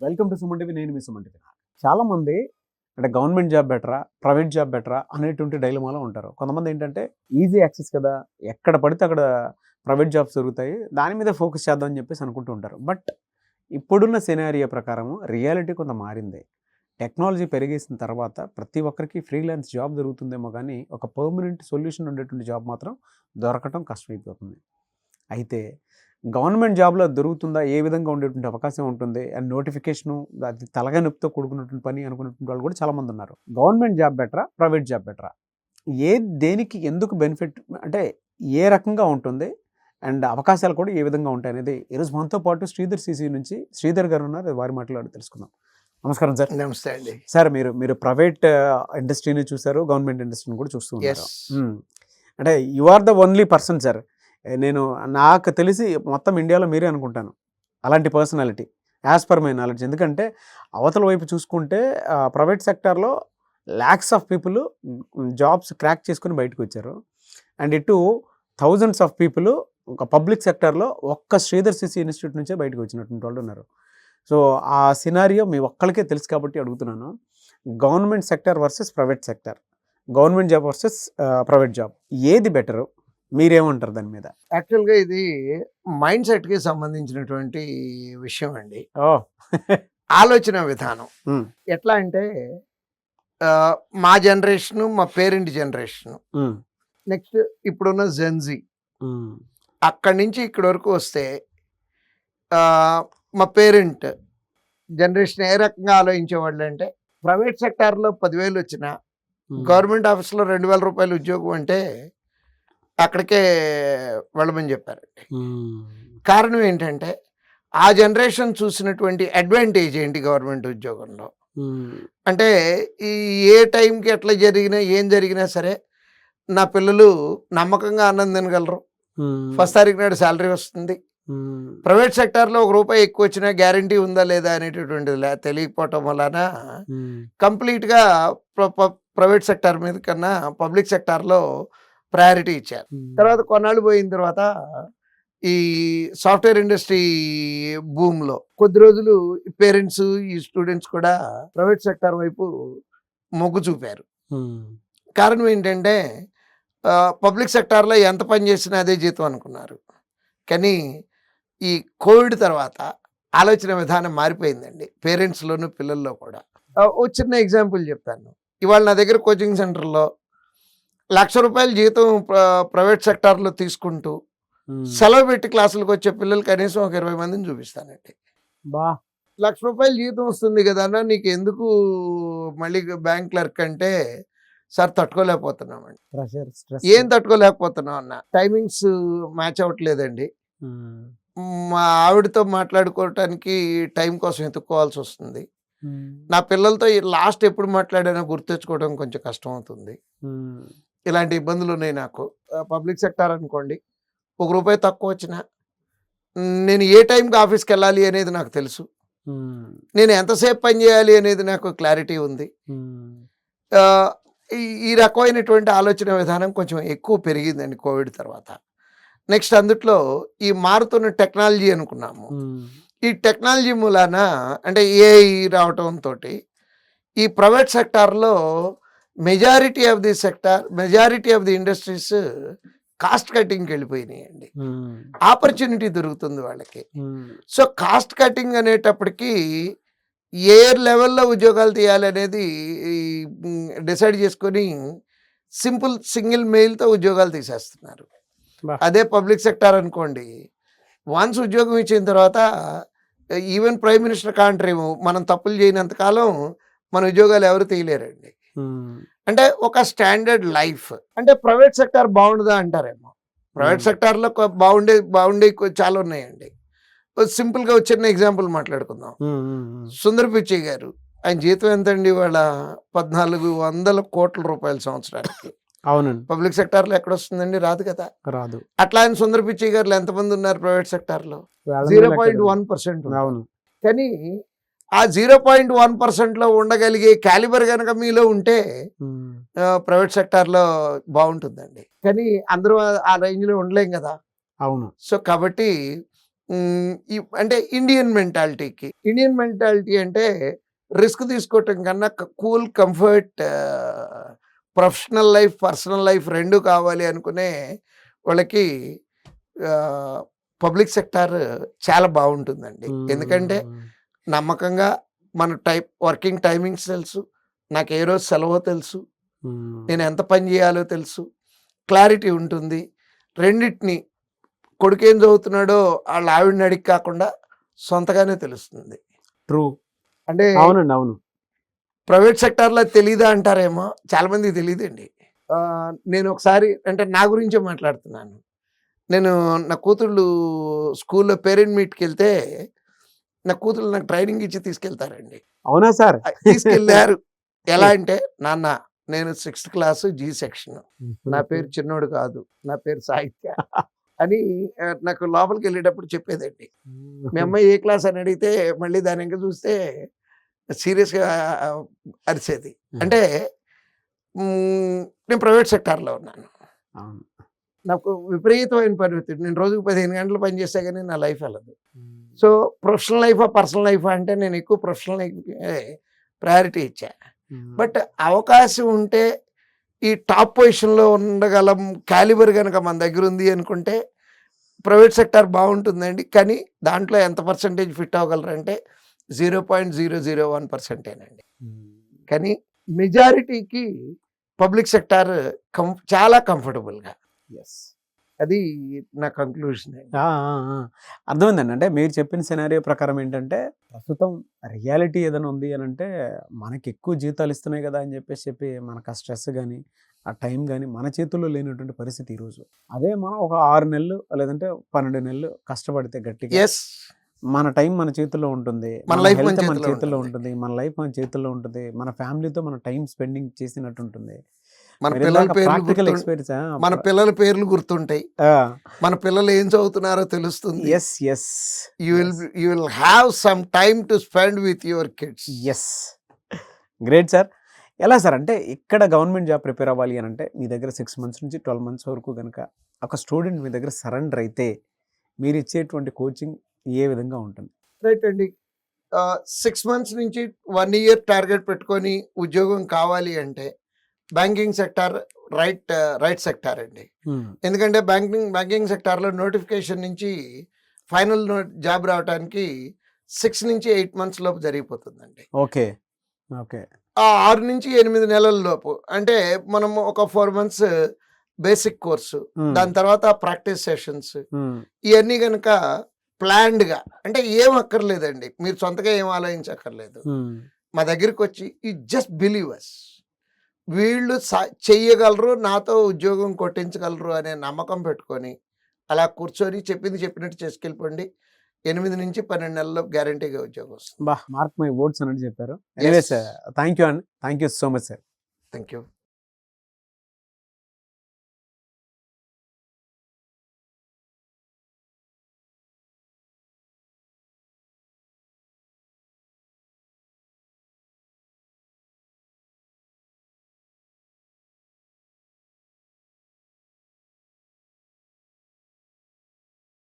Welcome to Suman TV. నేను మీ Suman TV. చాలామంది అంటే గవర్నమెంట్ జాబ్ బెటరా, ప్రైవేట్ జాబ్ బెటరా అనేటువంటి డైలమాలో ఉంటారు. కొంతమంది ఏంటంటే ఈజీ యాక్సెస్ కదా, ఎక్కడ పడితే అక్కడ ప్రైవేట్ జాబ్స్ దొరుకుతాయి, దాని మీద ఫోకస్ చేద్దాం అని చెప్పేసి అనుకుంటూ ఉంటారు. బట్ ఇప్పుడున్న సినారియో ప్రకారం రియాలిటీ కొంత మారింది. టెక్నాలజీ పెరిగేసిన తర్వాత ప్రతి ఒక్కరికి ఫ్రీలాన్స్ జాబ్ దొరుకుతుందేమో కానీ ఒక పర్మనెంట్ సొల్యూషన్ ఉండేటువంటి జాబ్ మాత్రం దొరకటం కష్టమైపోతుంది. అయితే గవర్నమెంట్ జాబ్లో దొరుకుతుందా, ఏ విధంగా ఉండేటువంటి అవకాశం ఉంటుంది, అండ్ నోటిఫికేషను అది తలగా నొప్పితో కూడుకున్నటువంటి పని అనుకున్నటువంటి వాళ్ళు కూడా చాలామంది ఉన్నారు. గవర్నమెంట్ జాబ్ బెటరా, ప్రైవేట్ జాబ్ బెటరా, దేనికి ఎందుకు బెనిఫిట్, అంటే ఏ రకంగా ఉంటుంది, అండ్ అవకాశాలు కూడా ఏ విధంగా ఉంటాయి అనేది ఈరోజు మనతో పాటు శ్రీధర్ సిసి నుంచి శ్రీధర్ గారు ఉన్నారు. వారి మాట్లాడి తెలుసుకుందాం. నమస్కారం సార్. నమస్తే అండి సార్. మీరు ప్రైవేట్ ఇండస్ట్రీని చూసారు, గవర్నమెంట్ ఇండస్ట్రీని కూడా చూస్తూ ఉన్నారు. అంటే you are the only person sir, నాకు తెలిసి మొత్తం ఇండియాలో మీరే అనుకుంటాను అలాంటి personality, as per my knowledge. ఎందుకంటే అవతల వైపు చూసుకుంటే ప్రైవేట్ సెక్టార్లో lakhs of people jobs crack చేసుకుని బయటకు వచ్చారు, అండ్ ఇటు థౌజండ్స్ ఆఫ్ పీపుల్ ఒక పబ్లిక్ సెక్టార్లో ఒక్క శ్రీధర్ సిసి ఇన్స్టిట్యూట్ నుంచే బయటకు వచ్చినటువంటి వాళ్ళు ఉన్నారు. సో ఆ సినారియో మీ ఒక్కరికే తెలుసు కాబట్టి అడుగుతున్నాను. Government sector versus private sector, government job versus private job, ఏది బెటరు, మీరేమంటారు దాని మీద? యాక్చువల్గా ఇది మైండ్ సెట్కి సంబంధించినటువంటి విషయం అండి. ఆలోచన విధానం ఎట్లా అంటే మా జనరేషను, మా పేరెంట్ జనరేషను, నెక్స్ట్ ఇప్పుడున్న జెన్జీ, అక్కడి నుంచి ఇక్కడి వరకు వస్తే మా పేరెంట్ జనరేషన్ ఏ రకంగా ఆలోచించేవాళ్ళు అంటే ప్రైవేట్ సెక్టార్లో 10,000 వచ్చినా గవర్నమెంట్ ఆఫీస్లో 2,000 రూపాయలు ఉద్యోగం అంటే అక్కడికే వెళ్ళమని చెప్పారండి. కారణం ఏంటంటే ఆ జనరేషన్ చూసినటువంటి అడ్వాంటేజ్ ఏంటి గవర్నమెంట్ ఉద్యోగంలో అంటే ఈ ఏ టైంకి ఎట్లా జరిగినా ఏం జరిగినా సరే నా పిల్లలు నమ్మకంగా అన్నం తినగలరు, ఫస్ట్ తారీఖు నాడు శాలరీ వస్తుంది. ప్రైవేట్ సెక్టార్లో ₹1 ఎక్కువ వచ్చినా గ్యారంటీ ఉందా లేదా అనేటటువంటిది తెలియకపోవటం వలన కంప్లీట్గా ప్రైవేట్ సెక్టార్ మీద కన్నా పబ్లిక్ సెక్టార్లో ప్రయారిటీ ఇచ్చారు. తర్వాత కొన్నాళ్ళు పోయిన తర్వాత ఈ సాఫ్ట్వేర్ ఇండస్ట్రీ భూమిలో కొద్ది రోజులు పేరెంట్స్, ఈ స్టూడెంట్స్ కూడా ప్రైవేట్ సెక్టార్ వైపు మొగ్గు చూపారు. కారణం ఏంటంటే పబ్లిక్ సెక్టార్లో ఎంత పని చేసినా అదే జీతం అనుకున్నారు. కానీ ఈ కోవిడ్ తర్వాత ఆలోచన విధానం మారిపోయిందండి, పేరెంట్స్లోను పిల్లల్లో కూడా. ఓ చిన్న ఎగ్జాంపుల్ చెప్తాను. ఇవాళ నా దగ్గర కోచింగ్ సెంటర్లో ₹1,00,000 జీతం ప్రైవేట్ సెక్టార్లో తీసుకుంటూ సెలవు పెట్టి క్లాసులకు వచ్చే పిల్లలు కనీసం ఒక 20 మందిని చూపిస్తానండి. ₹1,00,000 జీతం వస్తుంది కదా అన్న, నీకు ఎందుకు మళ్ళీ బ్యాంక్ క్లర్క్ అంటే, సార్ తట్టుకోలేకపోతున్నామండి. ఏం తట్టుకోలేకపోతున్నాం అన్న, టైమింగ్స్ మ్యాచ్ అవ్వట్లేదండి, మా ఆవిడతో మాట్లాడుకోవటానికి టైం కోసం ఎత్తుక్కోవాల్సి వస్తుంది, నా పిల్లలతో లాస్ట్ ఎప్పుడు మాట్లాడానో గుర్తెచ్చుకోవడం కొంచెం కష్టం అవుతుంది, ఇలాంటి ఇబ్బందులు ఉన్నాయి నాకు. పబ్లిక్ సెక్టార్ అనుకోండి, ₹1 తక్కువ వచ్చినా నేను ఏ టైంకి ఆఫీస్కి వెళ్ళాలి అనేది నాకు తెలుసు, నేను ఎంతసేపు పని చేయాలి అనేది నాకు క్లారిటీ ఉంది. ఈ రకమైనటువంటి ఆలోచన విధానం కొంచెం ఎక్కువ పెరిగిందండి కోవిడ్ తర్వాత. నెక్స్ట్ అందుట్లో ఈ మారుతున్న టెక్నాలజీ అనుకున్నాము. ఈ టెక్నాలజీ మూలాన అంటే ఏఐ రావటంతో ఈ ప్రైవేట్ సెక్టార్లో majority of the industries cost కటింగ్కి వెళ్ళిపోయినాయండి. ఆపర్చునిటీ దొరుకుతుంది వాళ్ళకి. సో కాస్ట్ కటింగ్ అనేటప్పటికీ ఏ లెవెల్లో ఉద్యోగాలు తీయాలి అనేది డిసైడ్ చేసుకొని సింగిల్ మెయిల్తో ఉద్యోగాలు తీసేస్తున్నారు. అదే పబ్లిక్ సెక్టార్ అనుకోండి, వన్స్ ఉద్యోగం ఇచ్చిన తర్వాత ఈవెన్ ప్రైమ్ మినిస్టర్ కాంట్రేమో మనం తప్పులు చేయనంతకాలం మన ఉద్యోగాలు ఎవరు తీయలేరండి. అంటే ఒక స్టాండర్డ్ లైఫ్. అంటే ప్రైవేట్ సెక్టార్ బాగుండదా అంటారేమో, ప్రైవేట్ సెక్టార్లో బాగుండే చాలా ఉన్నాయండి. సింపుల్గా చిన్న ఎగ్జాంపుల్ మాట్లాడుకుందాం. సుందర్ పిచ్చయ్య గారు, ఆయన జీతం ఎంతండి వాళ్ళ? 1,400 కోట్ల రూపాయలు సంవత్సరానికి. అవునండి. పబ్లిక్ సెక్టార్లో ఎక్కడ వస్తుందండి? రాదు కదా, రాదు. అట్లా ఆయన సుందర్ పిచ్చయ్య గారు ఎంతమంది ఉన్నారు ప్రైవేట్ సెక్టార్లో? 0.1%. అవును. కానీ ఆ 0.1%లో ఉండగలిగే క్యాలిబర్ కనుక మీలో ఉంటే ప్రైవేట్ సెక్టార్లో బాగుంటుందండి. కానీ అందరూ ఆ రేంజ్లో ఉండలేం కదా. అవును. సో కాబట్టి అంటే ఇండియన్ మెంటాలిటీ అంటే రిస్క్ తీసుకోవటం కన్నా cool comfort professional life personal life రెండు కావాలి అనుకునే వాళ్ళకి పబ్లిక్ సెక్టార్ చాలా బాగుంటుందండి. ఎందుకంటే నమ్మకంగా మన వర్కింగ్ టైమింగ్స్ తెలుసు, నాకు ఏ రోజు సెలవో తెలుసు, నేను ఎంత పని చేయాలో తెలుసు, క్లారిటీ ఉంటుంది. రెండిటిని కొడుకు ఏం చదువుతున్నాడో వాళ్ళ ఆవిడని అడిగి కాకుండా సొంతగానే తెలుస్తుంది. ట్రూ. అంటే అవునండి, అవును. ప్రైవేట్ సెక్టార్లో తెలీదా అంటారేమో, చాలా మందికి తెలియదండి. నేను ఒకసారి అంటే నా గురించే మాట్లాడుతున్నాను. నేను నా కూతుళ్ళు స్కూల్లో పేరెంట్ మీట్కి వెళ్తే నా కూతుళ్ళు నాకు ట్రైనింగ్ ఇచ్చి తీసుకెళ్తారండి. అవునా సార్? తీసుకెళ్ళారు. ఎలా అంటే, నాన్న నేను 6th క్లాస్ G సెక్షన్, నా పేరు చిన్నోడు కాదు, నా పేరు సాహిత్య అని నాకు లోపలికి వెళ్ళేటప్పుడు చెప్పేదండి. మీ అమ్మాయి ఏ క్లాస్ అని అడిగితే మళ్ళీ దాని ఇంకా చూస్తే సీరియస్గా అరిసేది. అంటే నేను ప్రైవేట్ సెక్టార్లో ఉన్నాను. అవును. నాకు విపరీతమైన పరిమితి. నేను రోజుకు 15 గంటలు పని చేస్తే కానీ నా లైఫ్ వెళ్ళదు. సో ప్రొఫెషనల్ లైఫా పర్సనల్ లైఫా అంటే నేను ఎక్కువ ప్రొఫెషనల్ లైఫ్కే ప్రయారిటీ ఇచ్చా. బట్ అవకాశం ఉంటే ఈ టాప్ పొజిషన్లో ఉండగలం క్యాలిబర్ కనుక మన దగ్గర ఉంది అనుకుంటే ప్రైవేట్ సెక్టార్ బాగుంటుందండి. కానీ దాంట్లో ఎంత పర్సంటేజ్ ఫిట్ అవ్వగలరంటే 0.001%. కానీ మెజారిటీకి పబ్లిక్ సెక్టార్ చాలా కంఫర్టబుల్గా. అది నా కంక్లూషన్ అండి. అర్థమైందండి. అంటే మీరు చెప్పిన సినారియో ప్రకారం ఏంటంటే, ప్రస్తుతం రియాలిటీ ఏదైనా ఉంది అని అంటే, మనకి ఎక్కువ జీతాలు ఇస్తున్నాయి కదా అని చెప్పి మనకు ఆ స్ట్రెస్ కానీ ఆ టైం కానీ మన చేతుల్లో లేనటువంటి పరిస్థితి ఈరోజు. అదే మనం ఒక 6 నెలలు లేదంటే 12 నెలలు కష్టపడితే గట్టిగా మన టైం మన చేతుల్లో ఉంటుంది, మన లైఫ్ హెల్త్ మన చేతుల్లో ఉంటుంది, మన లైఫ్ మన చేతుల్లో ఉంటుంది, మన ఫ్యామిలీతో మన టైం స్పెండింగ్ చేసినట్టు ఉంటుంది. మన పిల్లల ప్రాక్టికల్ ఎక్స్పీరియన్స్, మన పిల్లల పేర్లు గుర్తుంటాయి, మన పిల్లలు ఏం చదువుతున్నారో తెలుస్తుంది. You will have some time to spend with your kids. Great sir. ఎలా సార్ అంటే ఇక్కడ గవర్నమెంట్ జాబ్ ప్రిపేర్ అవ్వాలి అని అంటే మీ దగ్గర 6 months నుంచి 12 months వరకు కనుక ఒక స్టూడెంట్ మీ దగ్గర సరెండర్ అయితే మీరు ఇచ్చేటువంటి కోచింగ్ ఏ విధంగా ఉంటుంది? రైట్ అండి. 6 months నుంచి 1 year టార్గెట్ పెట్టుకొని ఉద్యోగం కావాలి అంటే బ్యాంకింగ్ సెక్టార్ రైట్ సెక్టార్ అండి. ఎందుకంటే బ్యాంకింగ్ సెక్టార్లో నోటిఫికేషన్ నుంచి ఫైనల్ జాబ్ రావడానికి 6 నుంచి 8 months లోపు జరిగిపోతుందండి. ఓకే. 6 నుంచి 8 నెలల లోపు అంటే మనం ఒక 4 months బేసిక్ కోర్సు, దాని తర్వాత ప్రాక్టీస్ సెషన్స్, ఇవన్నీ కనుక ప్లాన్డ్గా అంటే ఏం అక్కర్లేదండి, మీరు సొంతగా ఏం ఆలోచించక్కర్లేదు. మా దగ్గరికి వచ్చి యూ జస్ట్ బిలీవ్ అస్, వీళ్ళు చెయ్యగలరు, నాతో ఉద్యోగం కొట్టించగలరు అనే నమ్మకం పెట్టుకొని అలా కూర్చొని చెప్పింది చెప్పినట్టు చేసుకెళ్ళిపోండి. 8 నుంచి 12 నెలల్లో గ్యారంటీగా ఉద్యోగం వస్తుంది. మార్క్ మై వర్డ్స్ అని చెప్పారు. ఎనీవేస్, థ్యాంక్ యూ అండి. Thank you so much sir. Thank you.